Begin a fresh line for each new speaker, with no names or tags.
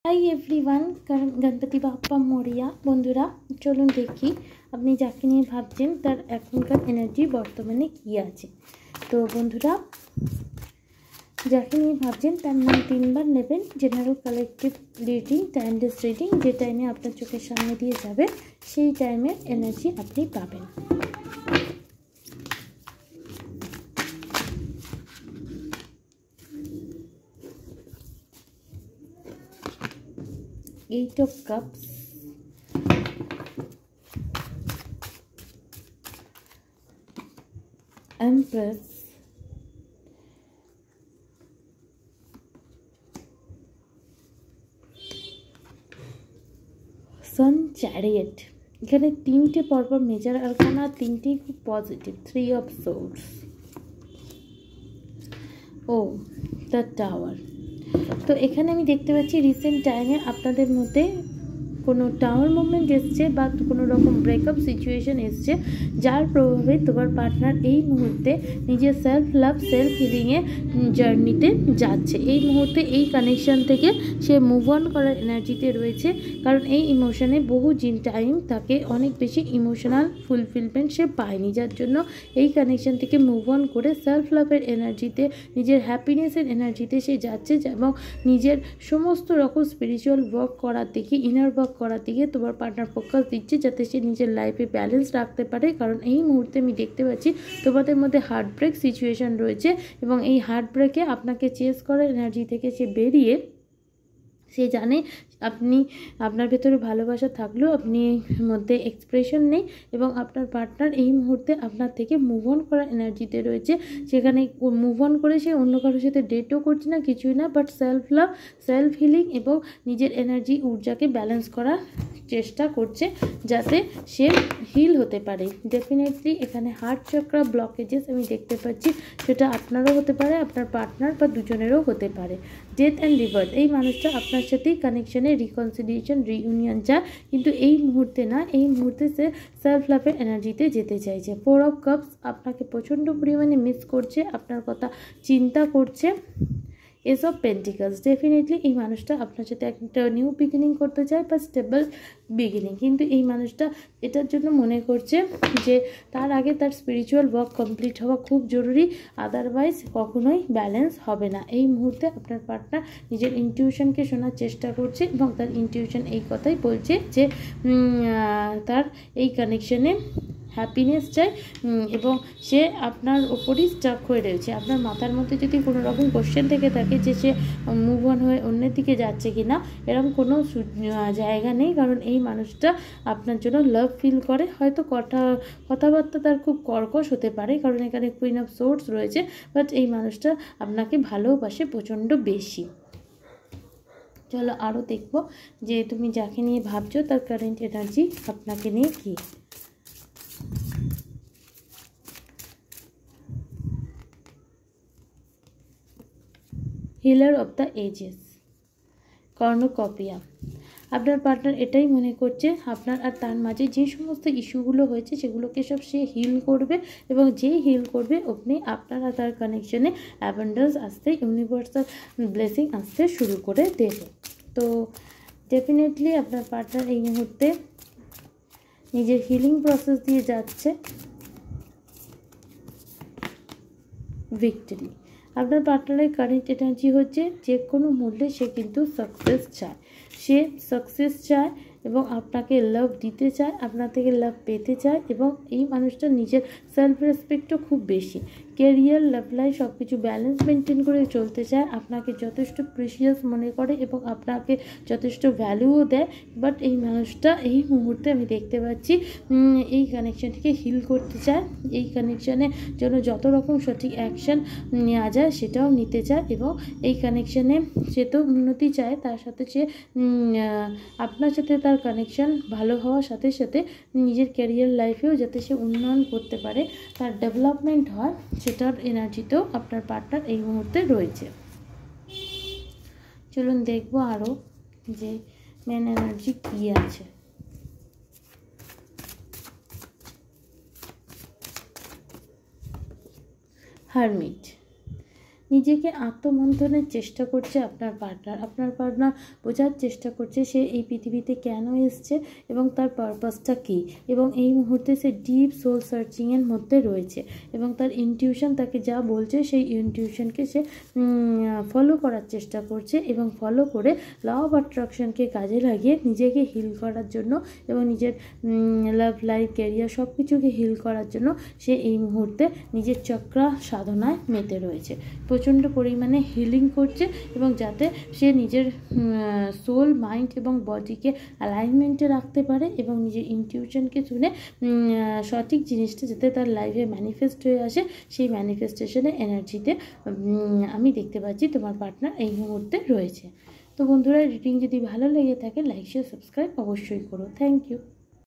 High everyone, Ganpati Bappa Morya. বন্ধুরা চলুন দেখি আপনি যাকে নিয়ে ভাবছেন তার এখনকার এনার্জি বর্তমানে কী আছে। তো বন্ধুরা, যাকে নিয়ে ভাবছেন তার নাম 3 বার নেবেন। General collective reading, timeless reading, যে টাইমে আপনার চোখের সামনে দিয়ে যাবে সেই টাইমের এনার্জি আপনি পাবেন। Eight of Cups, Empress, Sun, Chariot। এখানে 3টে পরপর মেজর আরকানা, 3টেই খুব positive. 3 of Swords, the tower. তো এখানে আমি দেখতে পাচ্ছি রিসেন্ট টাইমে আপনাদের মধ্যে কোনো টাওয়ার মুভমেন্ট এসছে বা কোনো রকম ব্রেকআপ সিচুয়েশন এসছে, যার প্রভাবে তোমার পার্টনার এই মুহূর্তে নিজের সেলফ লাভ, সেলফ হিলিংয়ে জার্নিতে যাচ্ছে। এই মুহূর্তে এই কানেকশান থেকে সে মুভ অন করার এনার্জিতে রয়েছে, কারণ এই ইমোশনে বহু টাইম তাকে অনেক বেশি ইমোশনাল ফুলফিলমেন্ট সে পায়নি, যার জন্য এই কানেকশান থেকে মুভ অন করে সেলফ লাভের এনার্জিতে, নিজের হ্যাপিনেসের এনার্জিতে সে যাচ্ছে এবং নিজের সমস্ত রকম স্পিরিচুয়াল ওয়ার্ক করার দিকে, ইনার ওয়ার্ক করার দিকে তোমার পার্টনার ফোকাস দিচ্ছে, যাতে সে নিজের লাইফে ব্যালেন্স রাখতে পারে। কারণ এই মুহূর্তে আমি দেখতে পাচ্ছি তোমাদের মধ্যে হার্ট ব্রেক সিচুয়েশন রয়েছে এবং এই হার্ট ব্রেকে আপনাকে চেস করার এনার্জি থেকে সে বেরিয়ে সে জানে আপনার ভেতরে ভালোবাসা থাকলেও আপনি মধ্যে এক্সপ্রেশন নেই এবং আপনার পার্টনার এই মুহূর্তে আপনার থেকে মুভ অন করার এনার্জিতে রয়েছে। সেখানে মুভ অন করে সে অন্য কারোর সাথে ডেটও করছে না, কিছুই না, but self love, self healing এবং নিজের এনার্জি ঊর্জাকে ব্যালেন্স করার চেষ্টা করছে, যাতে সে হিল হতে পারে। ডেফিনেটলি এখানে হার্ট চক্রা ব্লকেজেস আমি দেখতে পাচ্ছি, সেটা আপনারও হতে পারে, আপনার পার্টনার বা দুজনেরও হতে পারে। ডেথ অ্যান্ড রিবার্থ, এই মানুষটা আপনার সাথেই কানেকশানে রিকনসিলিয়েশন, রিইউনিয়ন চায়, কিন্তু এই মুহূর্তে না, এই মুহূর্তে সে সেলফ লাভের এনার্জিতে যেতে চাইছে। 4 অফ কাপস, আপনাকে প্রচণ্ড পরিমাণে মিস করছে, আপনার কথা চিন্তা করছে। এস অফ পেন্টিকলস, ডেফিনেটলি এই মানুষটা আপনার সাথে একটা নিউ বিগিনিং করতে চায় বা স্টেবল বিগিনিং, কিন্তু এই মানুষটা এটার জন্য মনে করছে যে তার আগে তার স্পিরিচুয়াল ওয়ার্ক কমপ্লিট হওয়া খুব জরুরি, আদারওয়াইজ কখনোই ব্যালেন্স হবে না। এই মুহূর্তে আপনার পার্টনার নিজের ইনটিউশনকে শোনার চেষ্টা করছে এবং তার ইনটিউশন এই কথাই বলছে যে তার এই কানেকশানে হ্যাপিনেস চাই এবং সে আপনার ওপরই স্টাক হয়ে রয়েছে। আপনার মাথার মধ্যে যদি কোনো রকম কোশ্চেন থেকে থাকে যে সে মুভ অন হয়ে অন্যের দিকে যাচ্ছে কি না, এরকম কোনো জায়গা নেই, কারণ এই মানুষটা আপনার জন্য লাভ ফিল করে। হয়তো কথাবার্তা তার খুব কর্কশ হতে পারে, কারণ এখানে কুইন অফ সোর্স রয়েছে, বাট এই মানুষটা আপনাকে ভালোবাসে প্রচণ্ড বেশি। চলো আরও দেখব যে তুমি যাকে নিয়ে ভাবছো তার কারেন্ট এনার্জি আপনাকে নিয়ে কী। Healer of the ages, cornucopia. আপনার পার্টনার এটাই মনে করছে আপনার আর তার মাঝে যে সমস্ত ইস্যুগুলো হয়েছে সেগুলোকে সব সে হিল করবে এবং যে হিল করবে আপনি আপনার আর তার কানেকশানে অ্যাবান্ডেন্স আসতে, ইউনিভার্সাল ব্লেসিং আসতে শুরু করে দেবে। তো ডেফিনেটলি আপনার পার্টনার এই মুহূর্তে নিজের হিলিং প্রসেস দিয়ে যাচ্ছে। ভিক্টরি, আপনার পার্টনারের কারেন্ট এনার্জি হচ্ছে যে কোনো মূল্যে সে কিন্তু সাকসেস চায়, সে সাকসেস চায় এবং আপনাকে লাভ দিতে চায়, আপনার থেকে লাভ পেতে চায় এবং এই মানুষটা নিজের সেলফ রেসপেক্টও খুব বেশি। ক্যারিয়ার, লাভ লাইফ সব কিছু ব্যালেন্স মেনটেন করে চলতে চায়, আপনাকে যথেষ্ট প্রিসিয়াস মনে করে এবং আপনাকে যথেষ্ট ভ্যালুও দেয়। বাট এই মানুষটা এই মুহূর্তে আমি দেখতে পাচ্ছি এই কানেকশানটিকে হিল করতে চায়, এই কানেকশানে যেন যত রকম সঠিক অ্যাকশান নেওয়া যায় সেটাও নিতে চায় এবং এই কানেকশানে সে তো উন্নতি চায়, তার সাথে সে আপনার সাথে তার কানেকশান ভালো হওয়ার সাথে সাথে নিজের ক্যারিয়ার লাইফেও যাতে সে উন্নয়ন করতে পারে, তার ডেভেলপমেন্ট হয়, সেটার এনার্জিতেও আপনার পার্টনার এই মুহূর্তে রয়েছে। চলুন দেখব আরও যে মেন এনার্জি কী আছে। হারমিট, নিজেকে আত্মমন্থনের চেষ্টা করছে আপনার পার্টনার বোঝার চেষ্টা করছে সে এই পৃথিবীতে কেন এসছে এবং তার পারপাসটা কী, এবং এই মুহূর্তে সে ডিপ সোল সার্চিংয়ের মধ্যে রয়েছে এবং তার ইনটিউশন তাকে যা বলছে সেই ইনটিউশনকে সে ফলো করার চেষ্টা করছে এবং ফলো করে ল অফ অ্যাট্রাকশনকে কাজে লাগিয়ে নিজেকে হিল করার জন্য এবং নিজের লাভ লাইফ ক্যারিয়ার সব কিছুকে হিল করার জন্য সে এই মুহূর্তে নিজের চক্রা সাধনায় মেতে রয়েছে, প্রচণ্ড পরিমাণে হিলিং করছে এবং যাতে সে নিজের সোল মাইন্ড এবং বডিকে অ্যালাইনমেন্টে রাখতে পারে এবং নিজের ইনটিউশনকে শুনে সঠিক জিনিসটা যাতে তার লাইফে ম্যানিফেস্ট হয়ে আসে, সেই ম্যানিফেস্টেশনের এনার্জিতে আমি দেখতে পাচ্ছি তোমার পার্টনার এই মুহূর্তে রয়েছে। তো বন্ধুরা, রিডিং যদি ভালো লেগে থাকে লাইক শেয়ার সাবস্ক্রাইব অবশ্যই করো। Thank you.